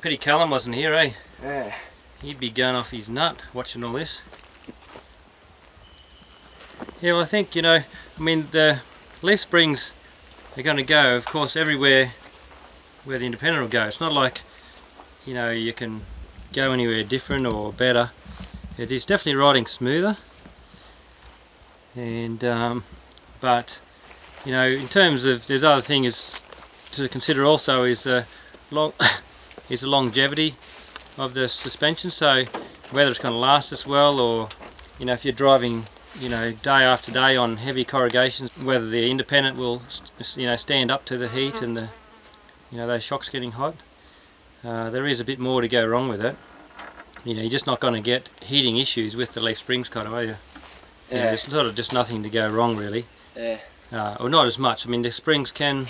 Pity Callum wasn't here, eh? Yeah. He'd be going off his nut watching all this. Yeah, well I think, you know, I mean the leaf springs are going to go, of course, everywhere where the independent will go. It's not like, you know, you can go anywhere different or better. It is definitely riding smoother. And but you know, in terms of, there's other things to consider also is long is the longevity of the suspension. So whether it's going to last as well, or you know, if you're driving, you know, day after day on heavy corrugations, whether the independent will, you know, stand up to the heat and the, you know, those shocks getting hot. There is a bit more to go wrong with it. You know, you're just not going to get heating issues with the leaf springs kaito, are you? You know, there's sort of just nothing to go wrong really. Yeah. Or not as much. I mean, the springs can,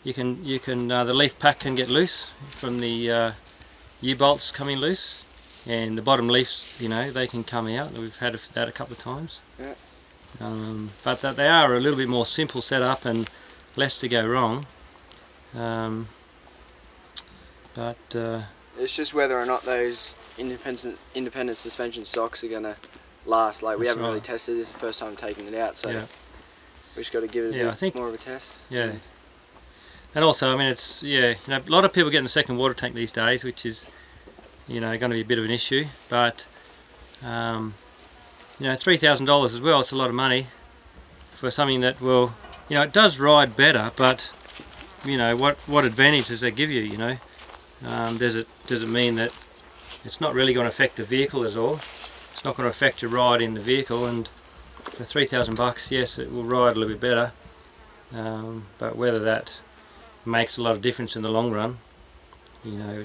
the leaf pack can get loose from the U-bolts coming loose, and the bottom leaves, you know, they can come out. We've had that a couple of times. Yeah. But that they are a little bit more simple setup and less to go wrong. It's just whether or not those independent suspension shocks are gonna last. Like, we haven't really tested. This is the first time taking it out, so we just got to give it a bit more of a test. Yeah. And also, I mean, it's, you know, a lot of people getting a second water tank these days, which is, you know, going to be a bit of an issue. But you know, $3,000 as well, it's a lot of money for something that will, you know, it does ride better, but you know, what advantage does that give you? You know, does it mean that it's not really going to affect the vehicle at all? It's not going to affect your ride in the vehicle, and for $3,000, yes, it will ride a little bit better. But whether that makes a lot of difference in the long run, you know,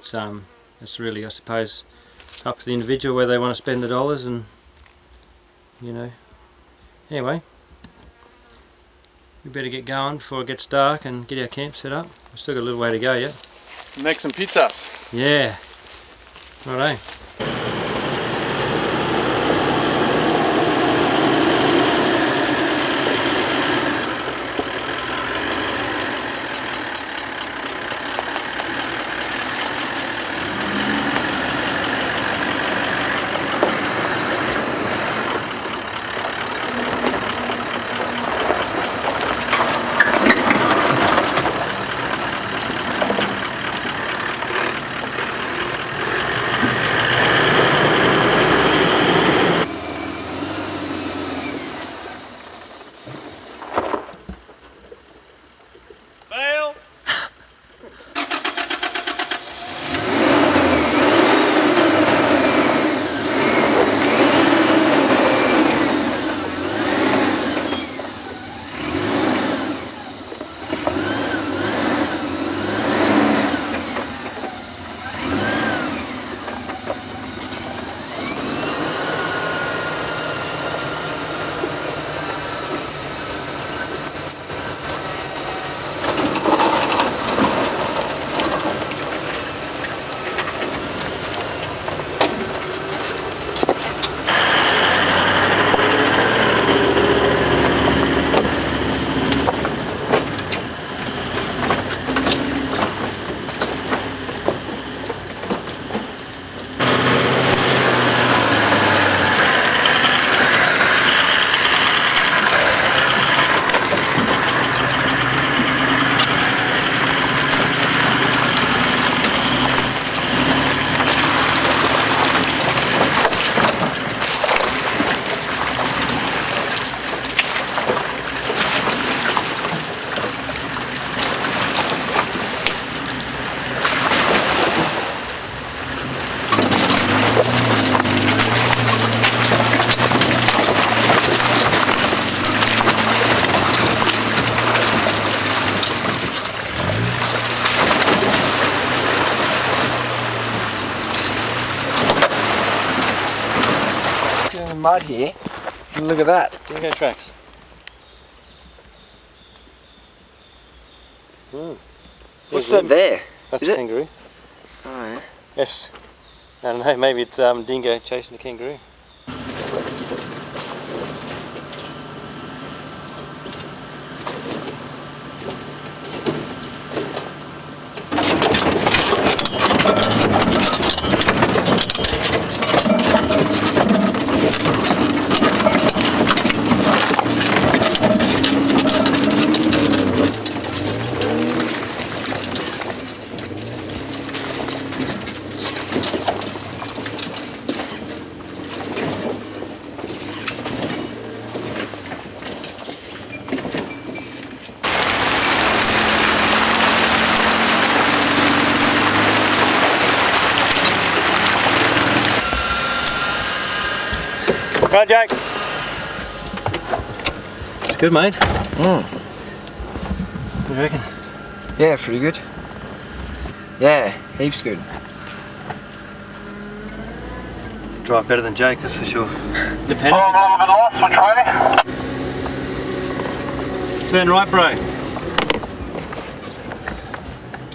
it's really, I suppose, up to the individual whether they want to spend the dollars. And you know, anyway, we better get going before it gets dark and get our camp set up. We've still got a little way to go yet. Make some pizzas. Yeah. Righto. Mud here. Look at that. Dingo tracks. What's that there? That's Is a it? kangaroo. Oh yeah. Yes. I don't know, maybe it's dingo chasing the kangaroo. Right, Jake. It's good, mate. Mm. What do you reckon? Yeah, pretty good. Yeah, heaps good. Drive better than Jake, that's for sure. Dependent. Turn right, bro.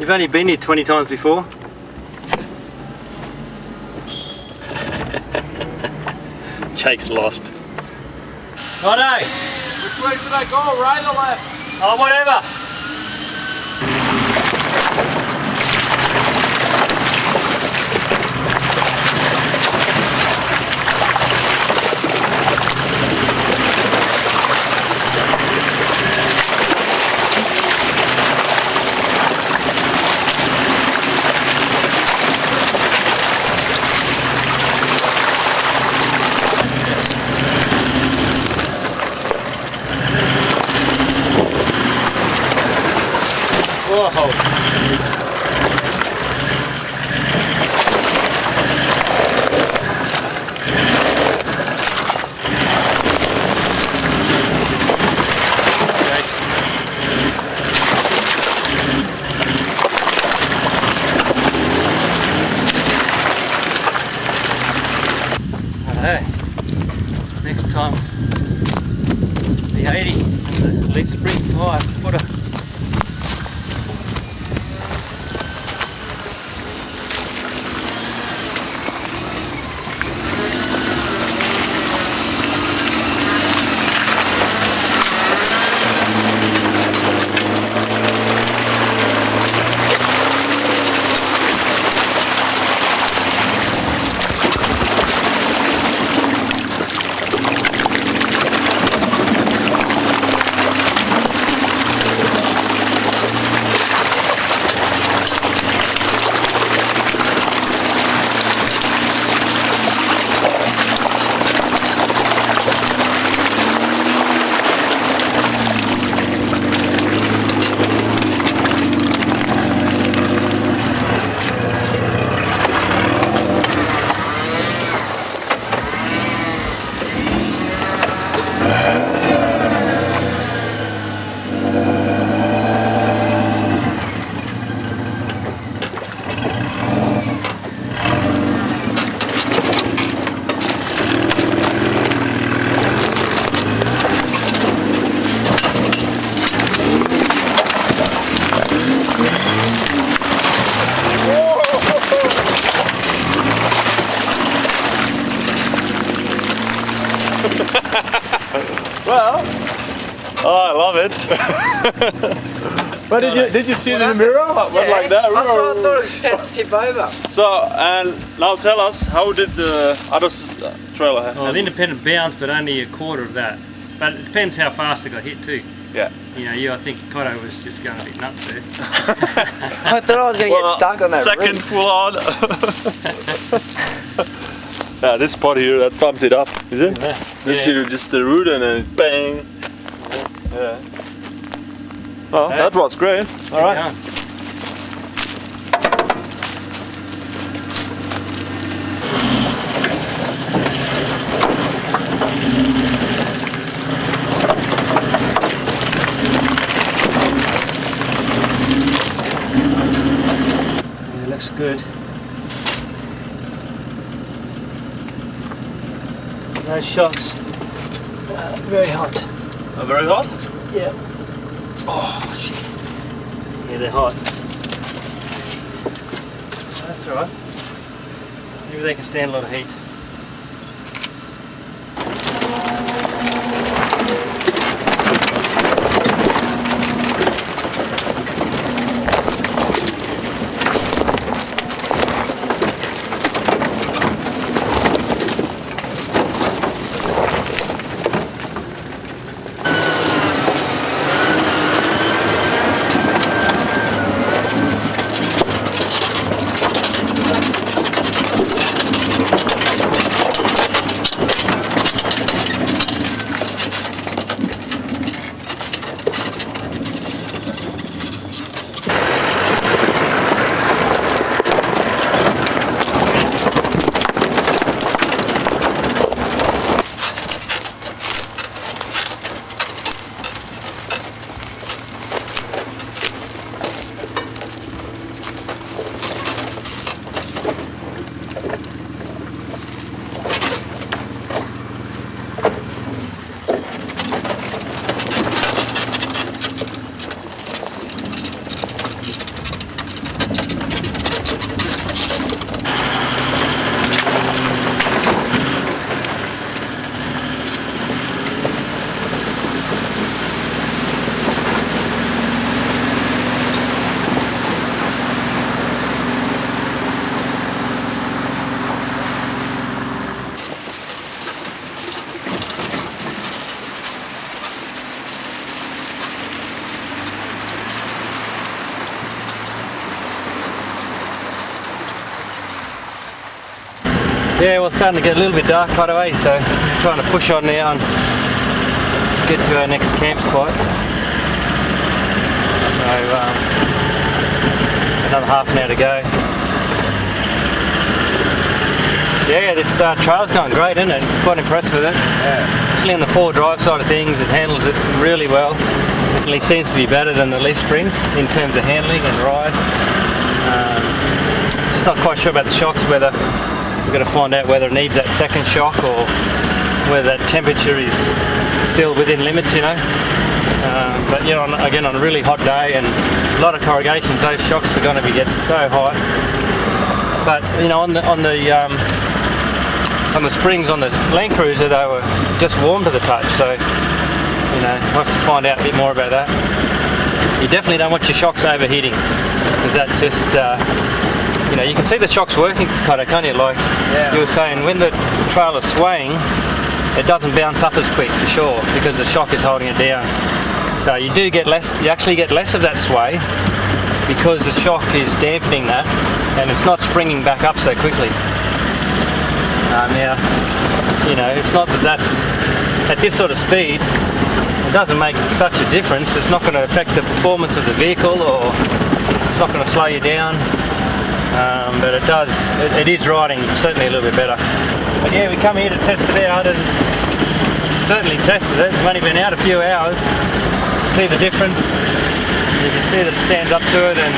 You've only been here 20 times before. Jake's lost. Righto. Which way should I go, right or left? Oh, whatever. Whoa. Hey, next time the 80 and the Elite Spring 5-footer. Well, oh, I love it. But did you see it in the mirror? What, Yeah, like that? I thought it was going to tip over. So, and now tell us, how did the other trailer have? Well, the independent bounced, but only a quarter of that. But it depends how fast it got hit too. Yeah. You know, I think Kaito was just going a bit nuts there. I thought I was going to get stuck on that second root. full on. Yeah, this spot here that pumped it up, is it? Yeah. This here just the root and then bang. Yeah. Well, that was great. All right. Yeah, looks good. Those shocks very hot. Very hot? Yeah. Oh shit. Yeah, they're hot. That's alright. Maybe they can stand a lot of heat. Yeah, well, it's starting to get a little bit dark quite away, so I'm trying to push on now and get to our next camp spot. So another half an hour to go. Yeah, this trail's going great, isn't it? Quite impressed with it. Yeah. Especially on the 4-drive side of things, it handles it really well. It certainly seems to be better than the leaf springs in terms of handling and ride. Just not quite sure about the shocks, whether we've got to find out whether it needs that second shock or whether that temperature is still within limits, you know. But yeah, again on a really hot day and a lot of corrugations, those shocks are going to get so hot. But you know, on the springs on the Land Cruiser, they were just warm to the touch, so you know, we'll have to find out a bit more about that. You definitely don't want your shocks overheating, because that just you know, you can see the shocks working, Kaito, can't you? Like you were saying, when the trailer's swaying, it doesn't bounce up as quick for sure, because the shock is holding it down. So you do get less, you actually get less of that sway because the shock is dampening that and it's not springing back up so quickly. Now, you know, it's not that that's, at this sort of speed, it doesn't make such a difference. It's not going to affect the performance of the vehicle, or it's not going to slow you down, but it does, it is riding certainly a little bit better. But yeah, we come here to test it out and certainly tested it. We've only been out a few hours. See the difference. You can see that it stands up to it and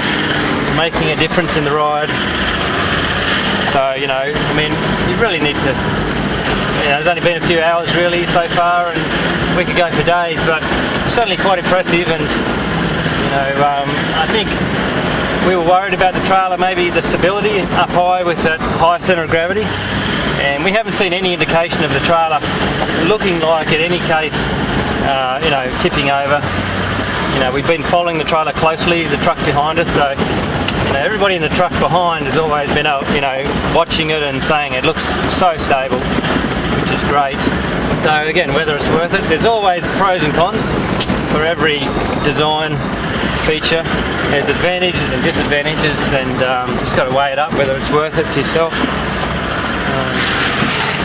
making a difference in the ride. So, you know, I mean, you really need to, you know, it's only been a few hours really so far, and we could go for days, but certainly quite impressive. And you know, I think we were worried about the trailer, maybe the stability up high with that high centre of gravity, and we haven't seen any indication of the trailer looking like, in any case, you know, tipping over. You know, we've been following the trailer closely, the truck behind us, so you know, everybody in the truck behind has always been out, you know, watching it and saying it looks so stable, which is great. So again, whether it's worth it, there's always pros and cons for every design feature. There's advantages and disadvantages, and just got to weigh it up whether it's worth it for yourself.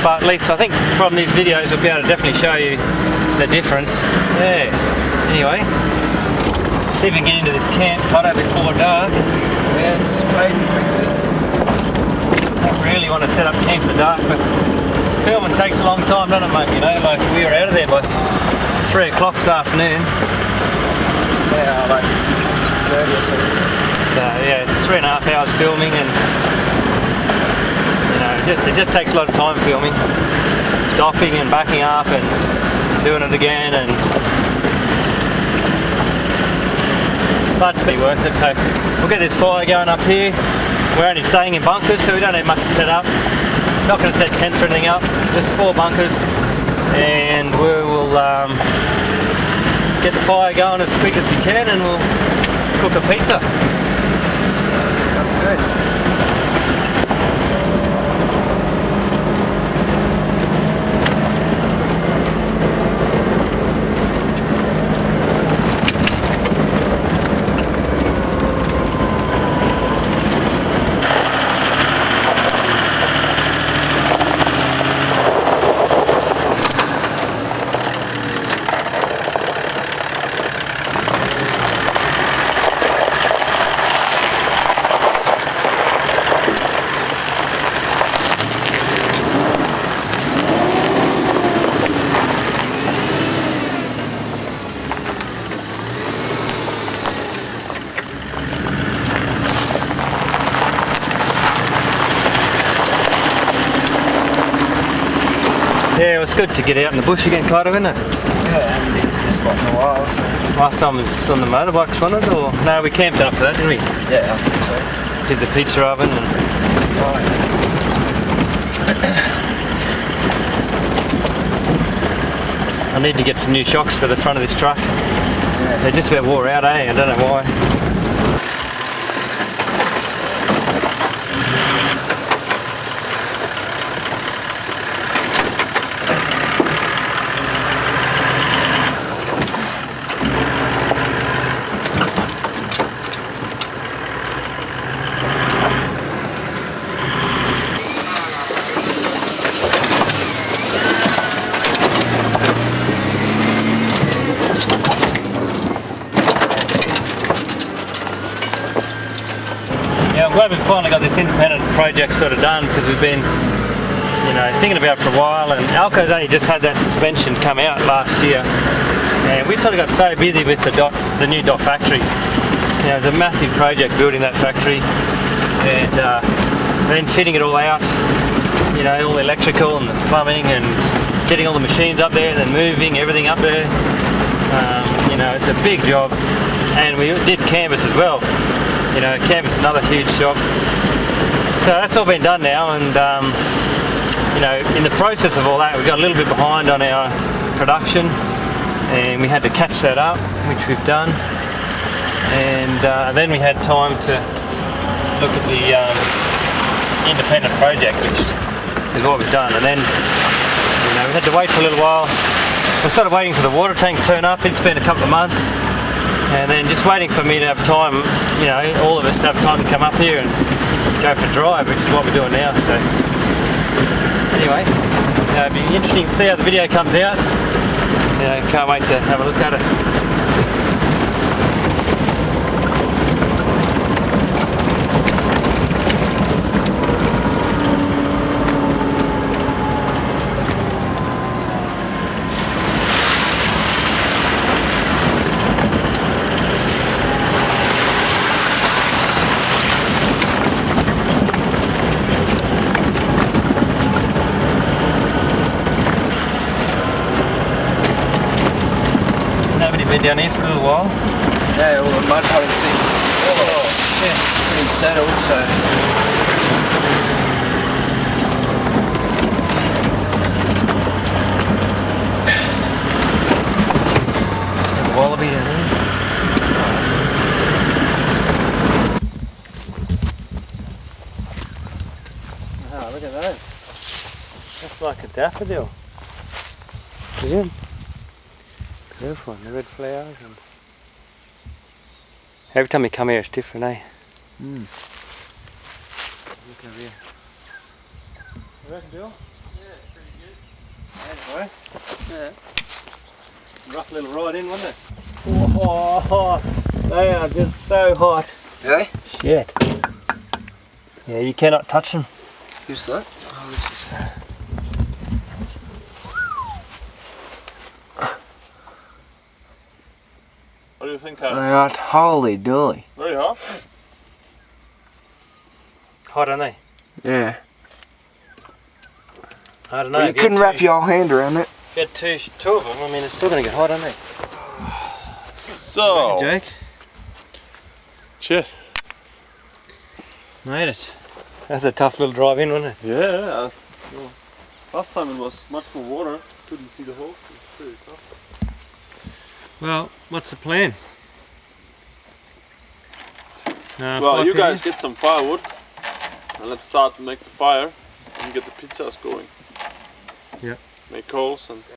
But at least I think from these videos we'll be able to definitely show you the difference. Yeah. Anyway, see if we can get into this camp Kaito before dark. Yeah, it's fading quickly. Don't really want to set up camp in the dark, but filming takes a long time, doesn't it, mate? You know, like we were out of there by 3 o'clock this afternoon. Yeah, like 6:30 or something. So yeah, it's 3.5 hours filming, and you know, it just takes a lot of time filming, stopping and backing up and doing it again, and but it's been worth it. So we'll get this fire going up here. We're only staying in bunkers, so we don't have much to set up. Not going to set tents or anything up, just 4 bunkers, and we will get the fire going as quick as we can, and we'll cook a pizza. That's good. Yeah, it was good to get out in the bush again, Kaito, isn't it? Yeah, I haven't been to this spot in a while, so... Last time was on the motorbikes, wasn't it? Or no, we camped after that, didn't we? Yeah, I think so. Did the pizza oven and... Right. I need to get some new shocks for the front of this truck. Yeah. They just about wore out, eh? I don't know why. finally got this independent project sort of done because we've been, you know, thinking about it for a while, and Alco's only just had that suspension come out last year, and we sort of got so busy with the new dot factory. You know, it was a massive project building that factory, and then fitting it all out, you know, all the electrical and the plumbing and getting all the machines up there and then moving everything up there. You know, it's a big job, and we did canvas as well. You know, canvas is another huge job. So that's all been done now, and you know, in the process of all that, we got a little bit behind on our production, and we had to catch that up, which we've done. And then we had time to look at the independent project, which is what we've done. And then, you know, we had to wait for a little while. We're sort of waiting for the water tank to turn up. It's been a couple of months, and then just waiting for me to have time, you know, all of us to have time to come up here and go for a drive, which is what we're doing now. So anyway, it'll be interesting to see how the video comes out. You know, can't wait to have a look at it. Been down here for a little while. Yeah, all the mud puddles seem pretty settled, so. There's a wallaby down there. Oh, look at that. That's like a daffodil. Yeah. Beautiful, and the red flowers. And every time you come here, it's different, eh? Mm. Look over here. You reckon, Bill? Yeah, it's pretty good. Anyway. Yeah. Rough little ride in, wasn't it? Oh, they are just so hot. Really? Shit. Yeah, you cannot touch them. Who's that? Oh, this is... What do you think, Karen? Alright, holy dooly. Very hot. Hot, aren't they? Yeah. I don't know. Well, you couldn't wrap your hand around it. If you had two of them, I mean, it's still going to get hot, aren't they? So, Jake. Cheers. Made it. That's a tough little drive in, wasn't it? Yeah. Well, last time it was much more water. Couldn't see the hole. It's pretty tough. Well, what's the plan? Well, you guys get some firewood and let's start to make the fire and get the pizzas going. Yeah. Make coals and